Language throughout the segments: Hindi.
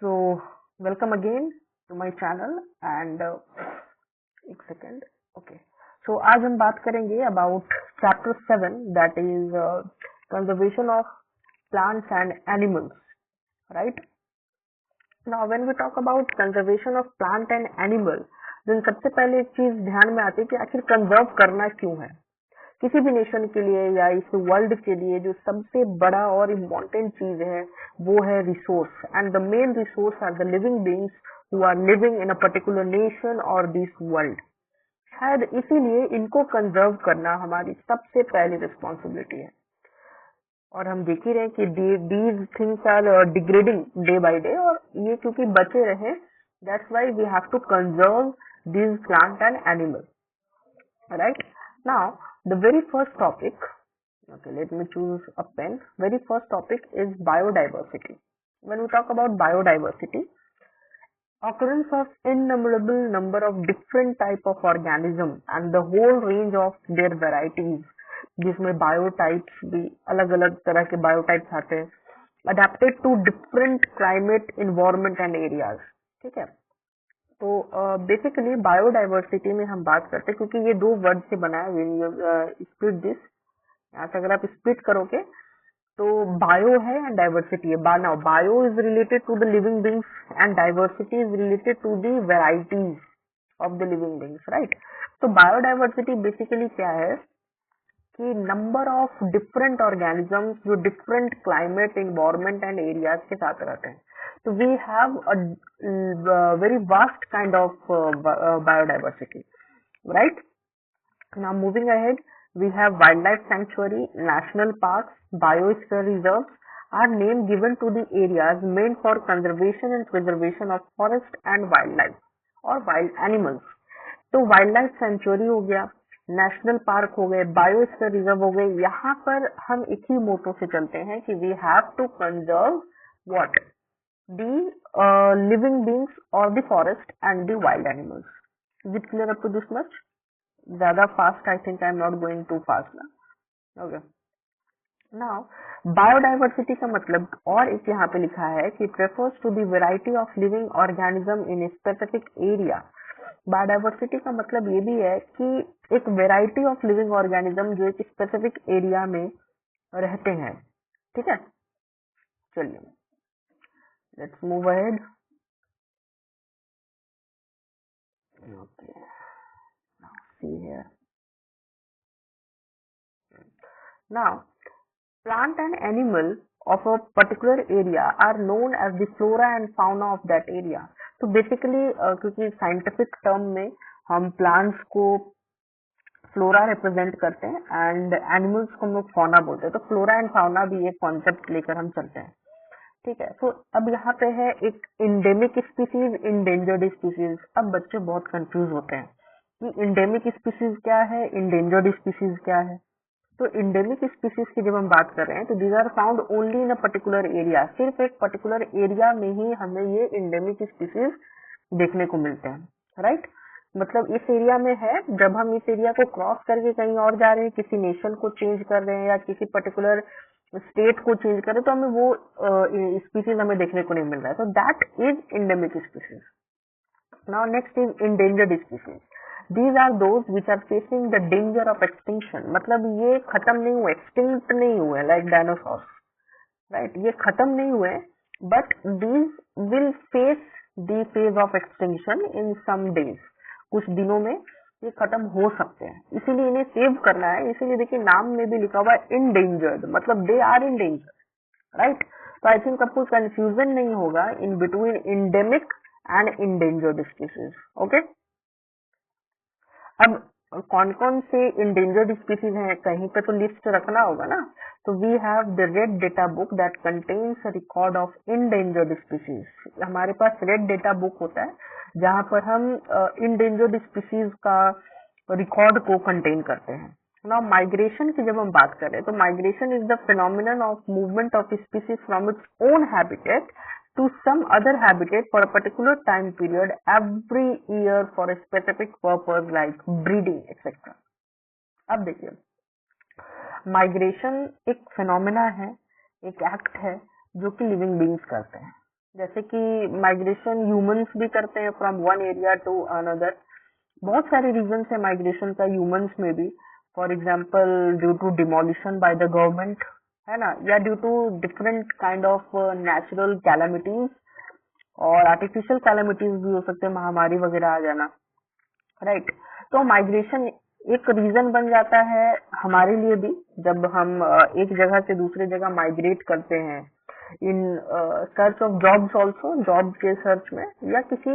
So welcome again to my channel and एक सेकेंड ओके सो आज हम बात करेंगे about chapter 7 that is conservation of plants and animals right now when we talk about conservation of plant and animal then सबसे पहले एक चीज ध्यान में आती है कि आखिर कंजर्व करना क्यों है। किसी भी नेशन के लिए या इस वर्ल्ड के लिए जो सबसे बड़ा और इम्पोर्टेंट चीज है वो है resource and the main resource are the living beings who are living in a particular nation और दिस वर्ल्ड। शायद इसीलिए इनको कंजर्व करना हमारी सबसे पहली रिस्पॉन्सिबिलिटी है और हम देख ही रहे हैं कि these things are degrading day by day और ये क्योंकि बचे रहे that's why we have to conserve these plant and animal. Right now the very first topic, okay, let me choose a pen. Very first topic is biodiversity. When we talk about biodiversity, occurrence of innumerable number of different type of organism and the whole range of their varieties, जिसमें बायोटाइप्स भी अलग अलग तरह के बायोटाइप्स आते हैं, adapted to different climate environment and areas. ठीक है, तो बेसिकली बायोडाइवर्सिटी में हम बात करते हैं क्योंकि ये दो वर्ड से बना है। व्हेन यू स्प्लिट दिस, यहाँ से अगर आप स्प्लिट करोगे तो बायो है एंड डाइवर्सिटी है। Bio is related to the living beings and diversity is related to the varieties of the living beings, right. तो बायोडाइवर्सिटी बेसिकली क्या है कि नंबर ऑफ डिफरेंट ऑर्गेनिजम्स जो different climate environment and areas के साथ रहते हैं। So we have a very vast kind of biodiversity, right? Now moving ahead, we have wildlife sanctuary, national parks, biosphere reserves are name given to the areas meant for conservation and preservation of forest and wildlife or wild animals. तो wildlife sanctuary हो गया, नेशनल पार्क हो गए, बायोस्फीयर रिजर्व हो गए। यहाँ पर हम एक ही मोटो से चलते हैं कि we have to conserve what? The living beings or the forest and the wild animals. Is it clear up to this much? ज़्यादा fast, I think I am not going too fast now. Okay. Now, biodiversity का मतलब और एक यहाँ पे लिखा है कि refers to the variety of living organism in a specific area. Biodiversity का मतलब ये भी है कि एक variety of living organism जो एक specific area में रहते हैं। ठीक है, चलिए let's move ahead. Okay, now see here. Now, plant and animal of a particular area are known as the flora and fauna of that area. तो बेसिकली क्योंकि साइंटिफिक टर्म में हम प्लांट्स को फ्लोरा रिप्रेजेंट करते हैं एंड एनिमल्स को हम लोग फौना बोलते हैं, तो फ्लोरा एंड फाउना भी एक कॉन्सेप्ट लेकर हम चलते हैं। ठीक है, तो अब यहाँ पे है एक इंडेमिक स्पीसीज, इंडेंजर्ड स्पीसीज। अब बच्चे बहुत कंफ्यूज होते हैं कि इंडेमिक स्पीसीज क्या है, इंडेंजर्ड स्पीसीज क्या है। तो इंडेमिक स्पीसीज की जब हम बात कर रहे हैं तो these are found only in a particular area. सिर्फ एक पर्टिकुलर एरिया में ही हमें ये इंडेमिक स्पीसीज देखने को मिलते हैं, राइट। मतलब इस एरिया में है, जब हम इस एरिया को क्रॉस करके कहीं और जा रहे हैं, किसी नेशन को चेंज कर रहे हैं या किसी पर्टिकुलर स्टेट को चेंज कर रहे हैं, तो हमें वो स्पीसीज हमें देखने को नहीं मिल रहा है। तो that is endemic species. Now next is endangered species. These are those which are facing the danger of extinction. मतलब ये खत्म नहीं हुए, extinct नहीं हुए, like dinosaurs, right? ये खत्म नहीं हुए, but these will face the phase of extinction in some days. कुछ दिनों में ये खत्म हो सकते हैं, इसीलिए इन्हें सेव करना है। इसीलिए देखिए नाम में भी लिखा हुआ है endangered, मतलब they are in danger, right? तो आई थिंक आपको कंफ्यूजन नहीं होगा in between endemic and endangered species. Okay? अब कौन कौन से इंडेंजर्ड स्पीसीज हैं, कहीं पे तो लिस्ट रखना होगा ना। तो we have the red data book that contains record of endangered species. हमारे पास रेड डेटा बुक होता है जहां पर हम इंडेंजर्ड स्पीसीज का रिकॉर्ड को कंटेन करते हैं। नाउ माइग्रेशन की जब हम बात करें तो migration is the phenomenon of movement of species from its own habitat to some other habitat for a particular time period every year for a specific purpose like breeding etc. अब देखिए, माइग्रेशन एक फिनोमिना है, एक एक्ट है जो कि लिविंग बींग्स करते हैं। जैसे कि माइग्रेशन ह्यूमंस भी करते हैं from one area to another. बहुत सारे रीजन है माइग्रेशन का ह्यूमंस में भी। For example due to demolition by the government, है ना, या due to different kind of natural calamities और आर्टिफिशियल कैलामिटीज भी हो सकते हैं, महामारी वगैरह आ जाना, राइट। तो माइग्रेशन एक रीजन बन जाता है हमारे लिए भी, जब हम एक जगह से दूसरे जगह माइग्रेट करते हैं in search of jobs also, job के सर्च में, या किसी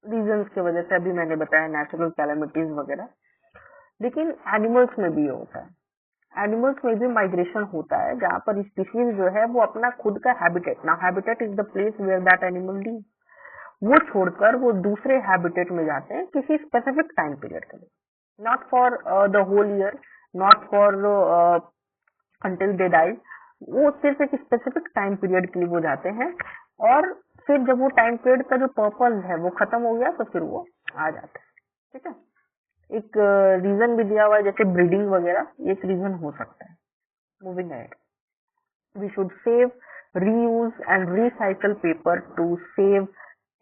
रीजंस की वजह से, अभी मैंने बताया नेचुरल कैलामिटीज वगैरह। लेकिन एनिमल्स में भी ये होता है, एनिमल्स में भी माइग्रेशन होता है, जहाँ पर स्पीशीज जो है वो अपना खुद का हैबिटेट, ना habitat is the place where that animal live, वो छोड़कर वो दूसरे हैबिटेट में जाते हैं किसी स्पेसिफिक टाइम पीरियड के लिए, not for the whole year, not for until they die, वो सिर्फ एक स्पेसिफिक टाइम पीरियड के लिए वो जाते हैं, और फिर जब वो टाइम पीरियड का जो पर्पज है वो खत्म हो गया तो फिर वो आ जाते हैं, ठीक है। एक रीजन भी दिया हुआ है जैसे ब्रीडिंग वगैरह, एक रीजन हो सकता है। Moving ahead, we should save, reuse and recycle paper to save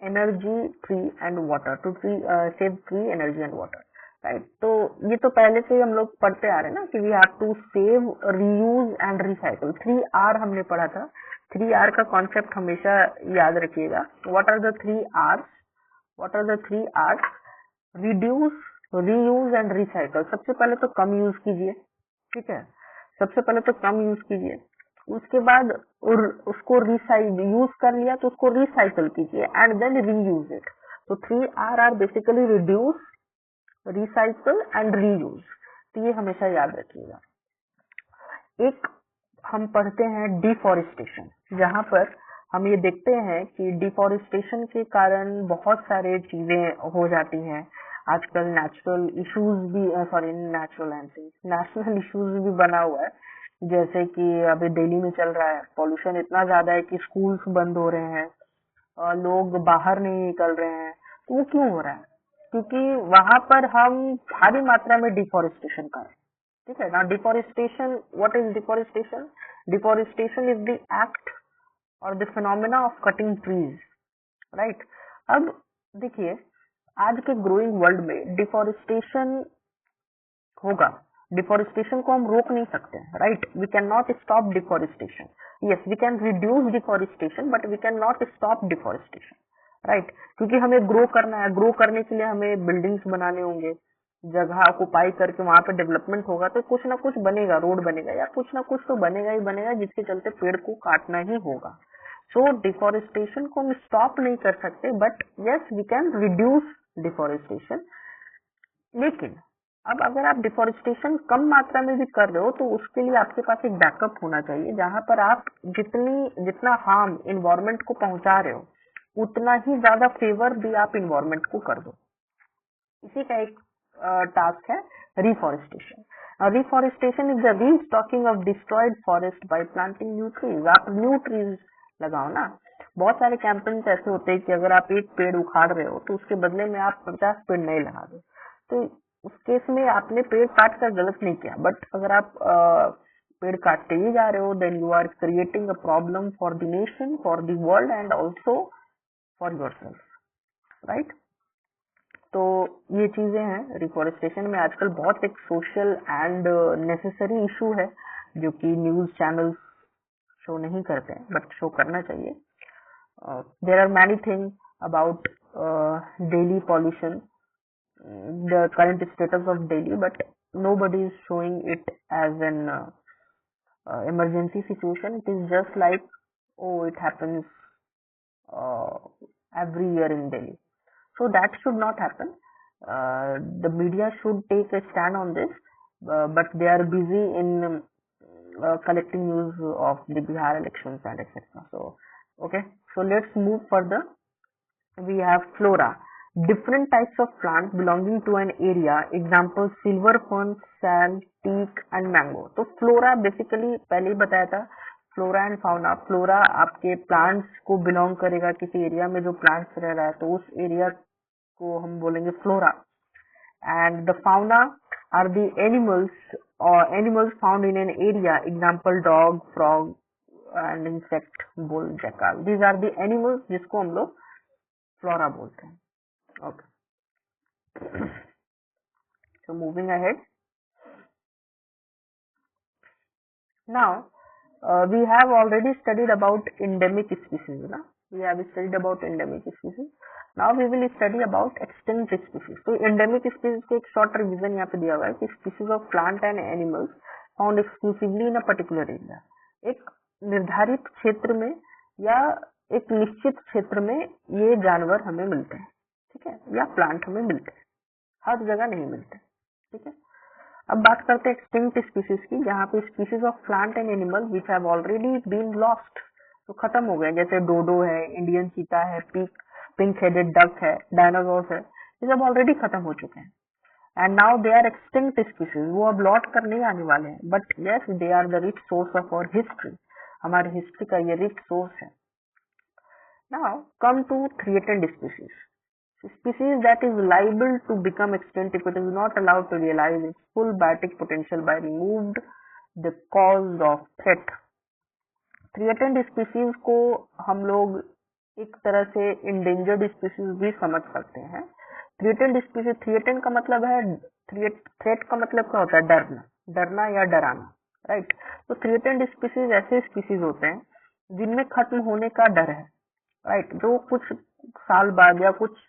energy, tree and water, to save tree, energy and water, right। तो ये तो पहले से ही हम लोग पढ़ते आ रहे हैं ना कि we have to save, reuse and recycle, 3R हमने पढ़ा था। 3R का कॉन्सेप्ट हमेशा याद रखिएगा। what are the 3R's? what are the 3R's? reduce, reuse and recycle। सबसे पहले तो कम यूज कीजिए, ठीक है, सबसे पहले तो कम यूज कीजिए, उसके बाद उसको यूज कर लिया तो उसको रिसाइकल कीजिए एंड देन रीयूज इट। तो 3R are basically reduce, recycle and reuse, तो ये हमेशा याद रखिएगा। एक हम पढ़ते हैं डिफॉरेस्टेशन, जहाँ पर हम ये देखते हैं कि डिफॉरेस्टेशन के कारण बहुत सारे चीजें हो जाती हैं। आजकल नेचुरल इश्यूज भी, सॉरी नेशनल इश्यूज भी बना हुआ है, जैसे कि अभी दिल्ली में चल रहा है, पॉल्यूशन इतना ज्यादा है कि स्कूल्स बंद हो रहे हैं, लोग बाहर नहीं निकल रहे हैं। तो वो क्यों हो रहा है? क्योंकि वहां पर हम भारी मात्रा में डिफॉरेस्टेशन कर रहे हैं, ठीक है ना। Deforestation, what is deforestation? Deforestation is the act और the phenomena of cutting trees, right. अब देखिए, आज के ग्रोइंग वर्ल्ड में डिफॉरेस्टेशन होगा, डिफॉरेस्टेशन को हम रोक नहीं सकते, right. We can not stop deforestation, yes we can reduce deforestation but we can not stop deforestation, right. क्योंकि हमें ग्रो करना है, ग्रो करने के लिए हमें बिल्डिंग्स बनाने होंगे, जगह ऑक्युपाई करके वहां पे डेवलपमेंट होगा तो कुछ ना कुछ बनेगा, रोड बनेगा या कुछ ना कुछ तो बनेगा ही बनेगा, जिसके चलते पेड़ को काटना ही होगा। सो डिफॉरेस्टेशन को हम स्टॉप नहीं कर सकते, but yes we can reduce deforestation. लेकिन अब अगर आप डिफॉरेस्टेशन कम मात्रा में भी कर रहे हो तो उसके लिए आपके पास एक बैकअप होना चाहिए, जहां पर आप जितना हार्म इन्वायरमेंट को पहुंचा रहे हो उतना ही ज्यादा फेवर भी आप इन्वायरमेंट को कर दो। इसी का एक टास्क है reforestation. Reforestation is the restocking of destroyed forest by planting new trees. आप न्यू ट्रीज लगाओ ना। बहुत सारे कैंपेन्स ऐसे होते हैं कि अगर आप एक पेड़ उखाड़ रहे हो तो उसके बदले में आप 50 पेड़ नए लगा दो, तो उस केस में आपने पेड़ काट कर गलत नहीं किया। बट अगर आप पेड़ काटते ही जा रहे हो then you are creating a problem for the nation, for the world and also for yourself, right. तो ये चीजें हैं रिफॉरेस्टेशन में। आजकल बहुत एक सोशल एंड नेसेसरी इशू है जो कि न्यूज चैनल्स शो नहीं करते हैं, बट शो करना चाहिए। There are many thing about daily pollution, the current status of Delhi, but nobody is showing it as an emergency situation. It is just like, oh, it happens uh, every year in Delhi. So that should not happen. The media should take a stand on this, but they are busy in collecting news of the Bihar elections and etc. So, okay, so let's move further. We have flora, different types of plants belonging to an area, example silver fern, sal, teak and mango। तो फ्लोरा बेसिकली पहले ही बताया था, फ्लोरा एंड फाउना। फ्लोरा आपके प्लांट्स को बिलोंग करेगा, किसी एरिया में जो प्लांट्स रह रहा है तो उस एरिया को हम बोलेंगे flora. And the fauna are the animals और animals found in an area, example dog, frog, and insect, bull, jackal, these are the animals जिसको हम लोग फ्लोरा बोलते हैं। Okay, so moving ahead, now we have already studied about endemic species, ना? We have studied about endemic species. Now we will study about extinct species. तो endemic species को एक short revision यहाँ पे दिया हुआ है कि species of plant and animals found exclusively in a particular area. एक निर्धारित क्षेत्र में या एक निश्चित क्षेत्र में ये जानवर हमें मिलते हैं, ठीक है, या प्लांट हमें मिलते हैं, हर जगह नहीं मिलते, ठीक है। अब बात करते हैं एक्सटिंक्ट स्पीसीज की, जहाँ पे species of plant and animal which have already been lost, तो खत्म हो गए, जैसे डोडो है, इंडियन चीता है, पिंक हेडेड डक है, डायनासोर है, ये सब ऑलरेडी खत्म हो चुके हैं। And now they are extinct species, वो अब लौट कर नहीं आने वाले हैं, but yes they are the rich source of our history, हमारे हिस्ट्री का ये रिच सोर्स है। Now come to threatened species, species that is liable to become extinct if it is not allowed to realize its full biotic potential by removed the cause of threat. Threatened species को हम लोग एक तरह से endangered species भी समझ सकते हैं। Threatened species, threatened का मतलब है, threat का मतलब क्या होता है, डरना, डरना या डराना, राइट। तो threatened species ऐसे species होते हैं जिनमें खत्म होने का डर है, राइट, जो कुछ साल बाद या कुछ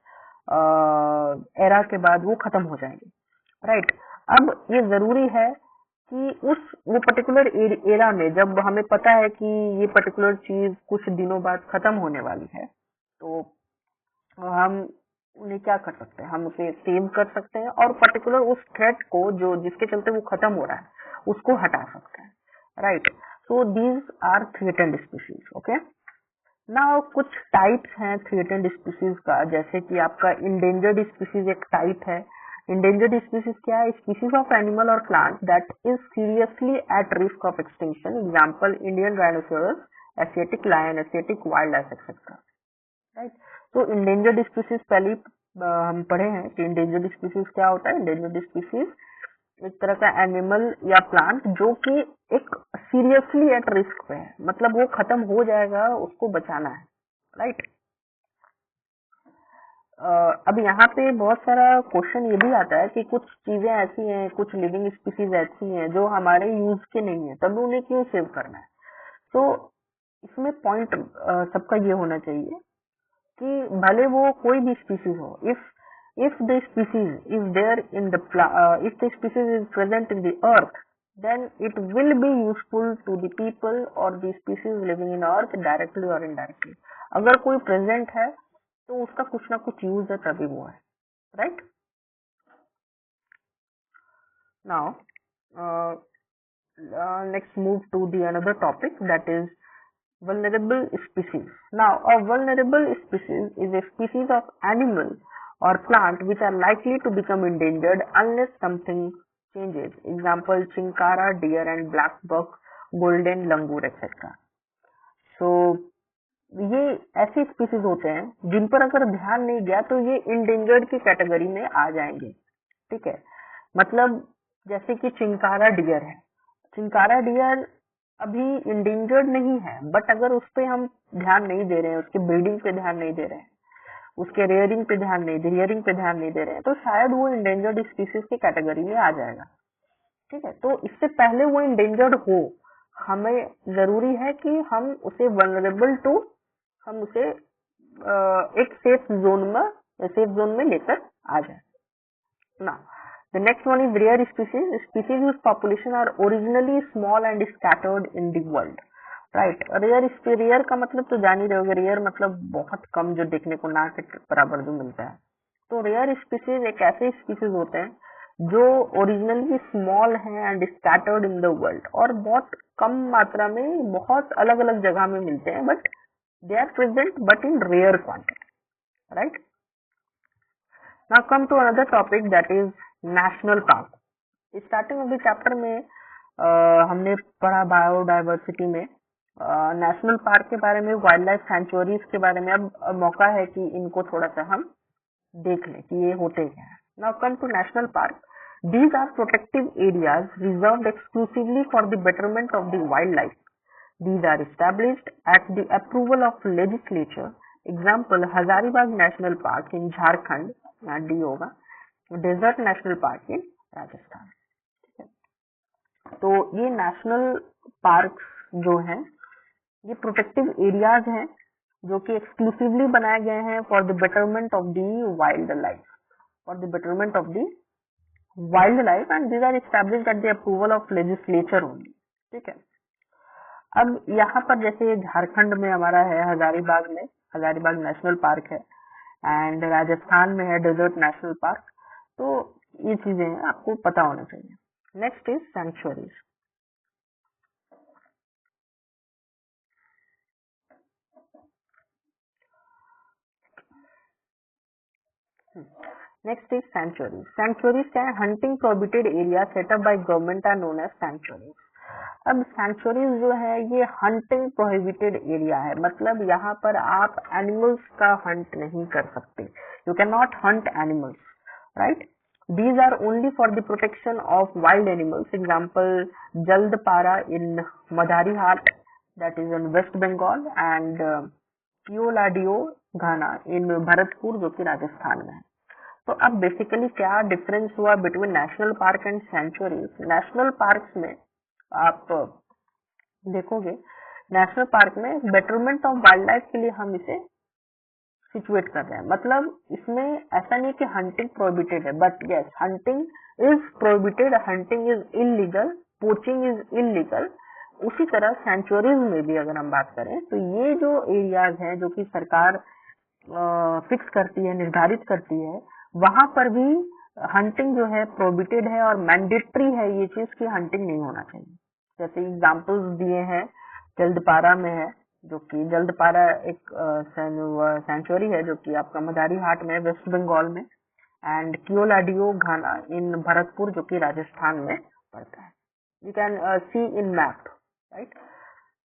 एरा के बाद वो खत्म हो जाएंगे, राइट। अब ये जरूरी है कि वो पर्टिकुलर एरा में, जब हमें पता है कि ये पर्टिकुलर चीज कुछ दिनों बाद खत्म होने वाली है, तो हम उन्हें क्या कर सकते हैं, हम उसे सेव कर सकते हैं और पर्टिकुलर उस थ्रेट को जो जिसके चलते वो खत्म हो रहा है उसको हटा सकते हैं, right. So these are threatened species. Okay, ना कुछ टाइप्स हैं थ्रेटेंड स्पीसीज का, जैसे कि आपका इंडेंजर्ड स्पीसीज एक टाइप है। इंडेंजर्ड स्पीसीज क्या है, स्पीसीज ऑफ एनिमल और plant that is seriously at risk of extinction, example Indian rhinoceros, Asiatic lion, Asiatic wild life etcetera, right. तो इंडेंजर्ड स्पीसीज पहले हम पढ़े हैं कि इंडेंजर्ड स्पीसीज क्या होता है। इंडेंजर्ड स्पीसीज एक तरह का एनिमल या प्लांट जो कि एक सीरियसली एट रिस्क पे है, मतलब वो खत्म हो जाएगा, उसको बचाना है, राइट। अब यहाँ पे बहुत सारा क्वेश्चन ये भी आता है कि कुछ चीजें ऐसी हैं, कुछ लिविंग स्पीसीज ऐसी हैं जो हमारे यूज के नहीं है, तब उन्हें क्यों सेव करना है। तो इसमें पॉइंट सबका ये होना चाहिए कि भले वो कोई भी स्पीसीज हो, if the species is there in the if the species is present in the earth, then it will be useful to the people or the species living in earth directly or indirectly. अगर कोई present है तो उसका कुछ ना कुछ यूज है, तभी वो है, right. Now let's move to the another topic, that is vulnerable species. Now a vulnerable species is a species of animal or plant which are likely to become endangered unless something changes. Example chinkara, deer and black buck, golden langur etc. So ये ऐसे स्पीसीज होते हैं जिन पर अगर ध्यान नहीं गया तो ये इंडेंजर्ड की कैटेगरी में आ जाएंगे, ठीक है। मतलब जैसे कि चिंकारा डियर है, चिंकारा डियर अभी इंडेंजर्ड नहीं है, बट अगर उस पे हम ध्यान नहीं दे रहे हैं, उसके ब्रीडिंग पे ध्यान नहीं दे रहे हैं, उसके रेयरिंग पे ध्यान नहीं दे रहे हैं, तो शायद वो इंडेंजर्ड स्पीसीज की कैटेगरी में आ जाएगा, ठीक है। तो इससे पहले वो इंडेंजर्ड हो, हमें जरूरी है कि हम उसे वल्नरेबल टू, हम उसे एक सेफ जोन में लेकर आ जाए ना। The next one is rare species. Species whose population are originally small and scattered in the world. Right. Rare का मतलब तो जान ही रहोगे, रेयर मतलब बहुत कम, जो देखने को ना के बराबर जो मिलता है। तो रेयर स्पीसीज एक ऐसे स्पीसीज होते हैं जो ओरिजिनली स्मॉल हैं and scattered in the world, और बहुत कम मात्रा में बहुत अलग अलग जगह में मिलते हैं, but they are present but in rare quantity, right. Now come to another topic, that is national park. Starting of the chapter में हमने पढ़ा बायोडाइवर्सिटी में नेशनल पार्क के बारे में, वाइल्ड लाइफ सैंक्चुअरीज के बारे में। अब मौका है कि इनको थोड़ा सा हम देख लें कि ये होते क्या है। Now come to national park. These are protective areas reserved exclusively for the betterment of the wildlife. These are established at the approval of legislature. Example, Hazaribagh National Park in Jharkhand, D होगा, Desert National Park in Rajasthan. तो ये नेशनल पार्क्स जो हैं ये प्रोटेक्टिव एरियाज हैं जो कि एक्सक्लूसिवली बनाए गए हैं for the betterment of the wild life, for the betterment of the wild life, and these are established at the approval of legislature only. ठीक है. अब यहाँ पर जैसे झारखंड में हमारा है हजारीबाग में, हजारीबाग नेशनल पार्क है, एंड राजस्थान में है डेजर्ट नेशनल पार्क. तो ये चीजें आपको पता होना चाहिए. Next is sanctuaries. Next is sanctuaries. Sanctuaries क्या है? Hunting prohibited area set up by government are known as sanctuaries. अब सैंक्चुअरीज जो है ये हंटिंग प्रोहिबिटेड एरिया है, मतलब यहाँ पर आप एनिमल्स का हंट नहीं कर सकते. You can not Hunt animals, right. These are only for the protection of wild animals. Example, Jaldpara in Madarihat, that is in West Bengal, and Keoladio Ghana in Bharatpur जो कि राजस्थान में है. तो अब बेसिकली क्या डिफरेंस हुआ between national park and sanctuaries? National parks में आप देखोगे, नेशनल पार्क में बेटरमेंट ऑफ वाइल्ड लाइफ के लिए हम इसे सिचुएट कर रहे हैं. मतलब इसमें ऐसा नहीं कि हंटिंग प्रोहिबिटेड है, but yes hunting is prohibited, hunting is illegal, poaching is illegal. उसी तरह सेंचुरीज में भी अगर हम बात करें तो ये जो एरियाज हैं जो कि सरकार फिक्स करती है, निर्धारित करती है, वहां पर भी हंटिंग जो है प्रोहिबिटेड है और मैंडेटरी है ये चीज कि हंटिंग नहीं होना चाहिए. जैसे एग्जाम्पल्स दिए हैं, जल्दपारा में है जो कि जल्दपारा एक सेंचुरी है जो कि आपका मदारी हाट में वेस्ट बंगाल में, एंड कियोलाडियो घाना इन भरतपुर जो कि राजस्थान में पड़ता है. You can see in map, right.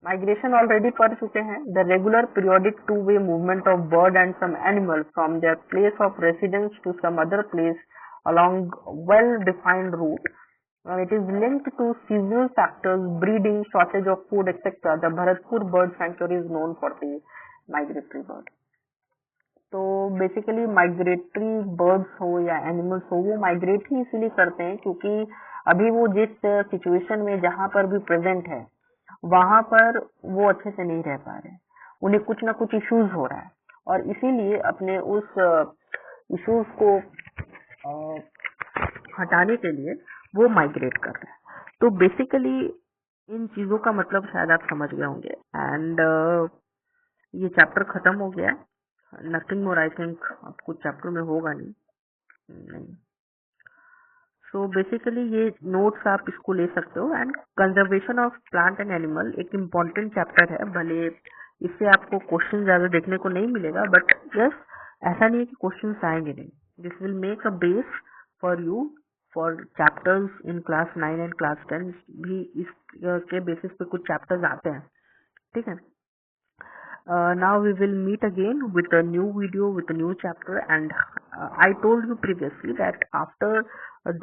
Migration already पढ़ चुके हैं. The regular periodic two way movement of bird and some animal from their place of residence to some other place along well defined route. It is linked to seasonal factors, breeding, shortage of food, etc. The Bharatpur bird sanctuary is known for the migratory bird. तो बेसिकली माइग्रेटरी बर्ड्स हो या एनिमल्स हो, वो माइग्रेट ही इसीलिए करते हैं क्योंकि अभी वो जिस सिचुएशन में जहां पर भी प्रेजेंट है वहां पर वो अच्छे से नहीं रह पा रहे, उन्हें कुछ ना कुछ इश्यूज हो रहा है, और इसीलिए अपने उस इश्यूज को हटाने के लिए वो माइग्रेट कर रहे हैं. तो बेसिकली इन चीजों का मतलब शायद आप समझ गए होंगे. एंड ये चैप्टर खत्म हो गया. नथिंग मोर, आई थिंक अब कुछ चैप्टर में होगा नहीं. सो बेसिकली ये नोट्स आप इसको ले सकते हो. And conservation of plant and animal एक इम्पॉर्टेंट चैप्टर है, भले इससे आपको क्वेश्चन ज्यादा देखने को नहीं मिलेगा, बट यस ऐसा नहीं है कि क्वेश्चन आएंगे नहीं. This will make a base for you for chapters in class 9 and class 10 भी. इसके बेसिस पे कुछ चैप्टर्स आते हैं. ठीक है. Now we will meet again with a new video with a new chapter, and I told you previously that after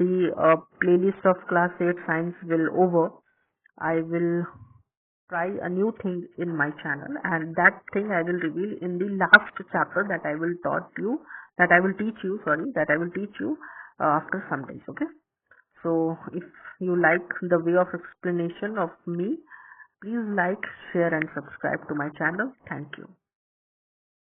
the playlist of class 8 science will over, I will try a new thing in my channel, and that thing I will reveal in the last chapter that I will teach you after some days. Okay. So if you like the way of explanation of me, please like, share and subscribe to my channel. Thank you.